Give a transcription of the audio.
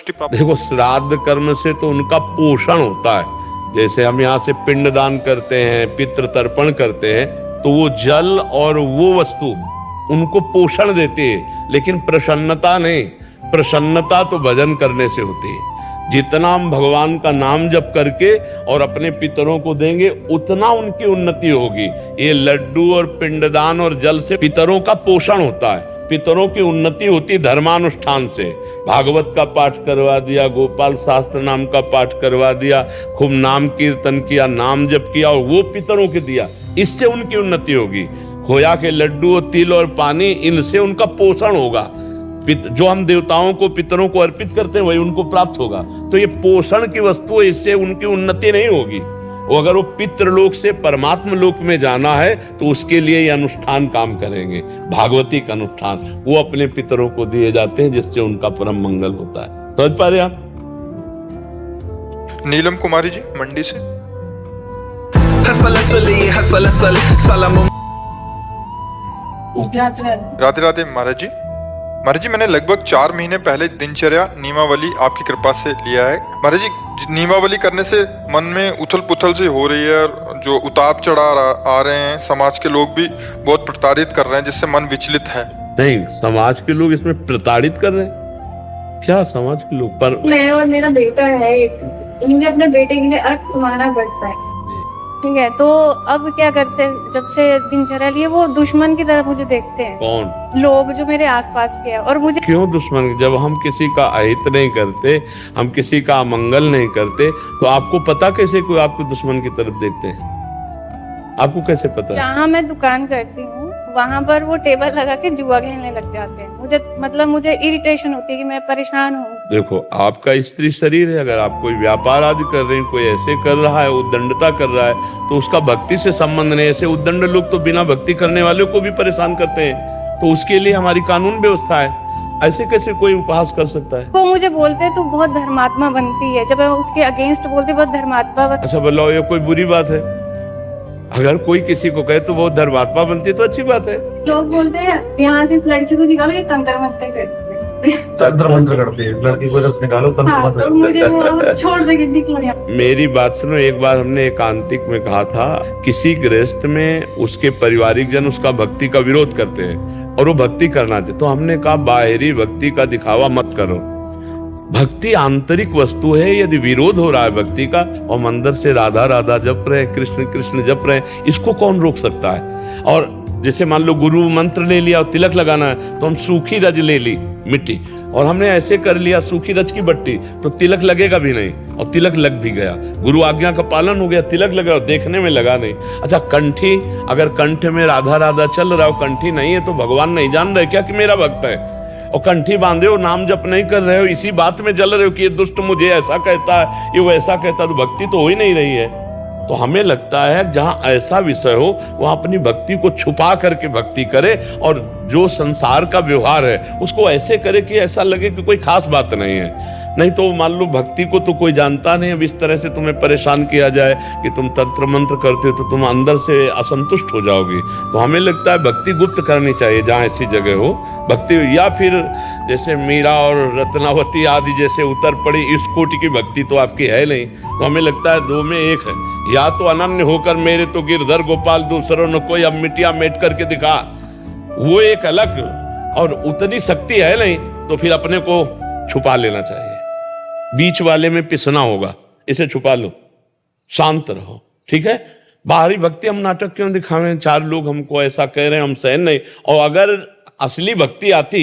संतुष्टि प्राप्त? देखो, श्राद्ध कर्म से तो उनका पोषण होता है। जैसे हम यहाँ से पिंडदान करते हैं, पितृ तर्पण करते हैं, तो वो जल और वो वस्तु उनको पोषण देती है, लेकिन प्रसन्नता नहीं। प्रसन्नता तो भजन करने से होती है। जितना हम भगवान का नाम जप करके और अपने पितरों को देंगे, उतना उनकी उन्नति होगी। ये लड्डू और पिंडदान और जल से पितरों का पोषण होता है, पितरों की उन्नति होती धर्मानुष्ठान से। भागवत का पाठ करवा दिया, गोपाल शास्त्र नाम का पाठ करवा दिया, खूब नाम कीर्तन किया, नाम जप किया और वो पितरों के दिया, इससे उनकी उन्नति होगी। खोया के लड्डू और तिल और पानी, इनसे उनका पोषण होगा। जो हम देवताओं को पितरों को अर्पित करते हैं वही उनको प्राप्त होगा। तो ये पोषण की वस्तु है, इससे उनकी उन्नति नहीं होगी। वो अगर वो पितृलोक से परमात्मा लोक में जाना है तो उसके लिए ये अनुष्ठान काम करेंगे। भागवती का अनुष्ठान वो अपने पितरों को दिए जाते हैं, जिससे उनका परम मंगल होता है। समझ पा रहे आप? नीलम कुमारी जी मंडी से। राधे राधे महाराज जी। महाराज जी, मैंने लगभग 4 महीने पहले दिनचर्या नियमावली आपकी कृपा से लिया है। महाराज जी, नियमावली करने से मन में उथल पुथल सी हो रही है, और जो उतार चढ़ाव आ रहे हैं, समाज के लोग भी बहुत प्रताड़ित कर रहे हैं, जिससे मन विचलित है। नहीं, समाज के लोग इसमें प्रताड़ित कर रहे हैं? क्या समाज के लोग? पर मैं और मेरा बेटा है, मुझे अपने बेटे के लिए अर्थ तुम्हारा बढ़ता है, ठीक है। तो अब क्या करते हैं, जब से दिनचर्या लिए वो दुश्मन की तरह मुझे देखते हैं। कौन लोग जो मेरे आसपास के हैं, और मुझे क्यों दुश्मन? जब हम किसी का अहित नहीं करते, हम किसी का अमंगल नहीं करते, तो आपको पता कैसे कोई आपको दुश्मन की तरफ देखते हैं? आपको कैसे पता? जहाँ मैं दुकान करती हूँ वहाँ पर वो टेबल लगा के जुआ खेलने लग जाते हैं। मुझे इरिटेशन होती है कि मैं परेशान हूँ। देखो, आपका स्त्री शरीर है, अगर आप कोई व्यापार आदि कर रहे हैं, कोई ऐसे कर रहा है, उद्दंडता कर रहा है, तो उसका भक्ति से संबंध नहीं। ऐसे उद्दंड लोग तो बिना भक्ति करने वालों को भी परेशान करते हैं, तो उसके लिए हमारी कानून व्यवस्था है। ऐसे कैसे कोई उपहास कर सकता है? वो मुझे बोलते हैं तू बहुत धर्मात्मा बनती है, जब मैं उसके अगेंस्ट बोलती बहुत धर्मात्मा। अच्छा बताओ, ये कोई बुरी बात है? अगर कोई किसी को कहे तो वो धर्मात्मा बनती है तो अच्छी बात है। लोग बोलते हैं यहाँ से इस लड़की को निकालो, ये तंत्र मंत्र करती है। तंत्र मंत्र करती है, लड़की को जब निकालो तंत्र हाँ, मंत्र। तो मुझे वो छोड़ देके निकलो यहाँ। मेरी बात सुनो, एक बार हमने एकांतिक में कहा था, किसी गृहस्थ में उसके पारिवारिक जन उसका भक्ति का विरोध करते हैं और वो भक्ति करना चाहते, तो हमने कहा बाहरी भक्ति का दिखावा मत करो। भक्ति आंतरिक वस्तु है। यदि विरोध हो रहा है भक्ति का, और मंदिर से राधा राधा जप रहे, कृष्ण कृष्ण जप रहे, इसको कौन रोक सकता है? और जैसे मान लो गुरु मंत्र ले लिया और तिलक लगाना है, तो हम सूखी रज ले ली मिट्टी, और हमने ऐसे कर लिया सूखी रज की बट्टी, तो तिलक लगेगा भी नहीं, और तिलक लग भी गया। गुरु आज्ञा का पालन हो गया, तिलक लगा, देखने में लगा नहीं। अच्छा, कंठी, अगर कंठ में राधा राधा चल रहा हो, कंठी नहीं है, तो भगवान नहीं जान रहे क्या कि मेरा भक्त है? और कंठी बांधे हो, नाम जप नहीं कर रहे हो, इसी बात में जल रहे हो कि ये दुष्ट मुझे ऐसा कहता है, ये वैसा कहता है, तो भक्ति तो हो ही नहीं रही है। तो हमें लगता है जहां ऐसा विषय हो वहां अपनी भक्ति को छुपा करके भक्ति करे, और जो संसार का व्यवहार है उसको ऐसे करे कि ऐसा लगे कि कोई खास बात नहीं है। नहीं तो मान लो भक्ति को तो कोई जानता नहीं, अब इस तरह से तुम्हें परेशान किया जाए कि तुम तंत्र मंत्र करते हो, तो तुम अंदर से असंतुष्ट हो जाओगे। तो हमें लगता है भक्ति गुप्त करनी चाहिए जहाँ ऐसी जगह हो भक्ति। या फिर जैसे मीरा और रत्नावती आदि जैसे उतर पड़ी, इस कोटि की भक्ति तो आपकी है नहीं। तो हमें लगता है दो में एक है, या तो अनन्य होकर मेरे तो गिरधर गोपाल दूसरों न कोई, अब मिट्टिया मेट करके दिखा, वो एक अलग, और उतनी शक्ति है नहीं तो फिर अपने को छुपा लेना चाहिए। बीच वाले में पिसना होगा, इसे छुपा लो, शांत रहो, ठीक है। बाहरी भक्ति हम नाटक क्यों दिखावें? 4 लोग हमको ऐसा कह रहे हैं, हम सहन नहीं। और अगर असली भक्ति आती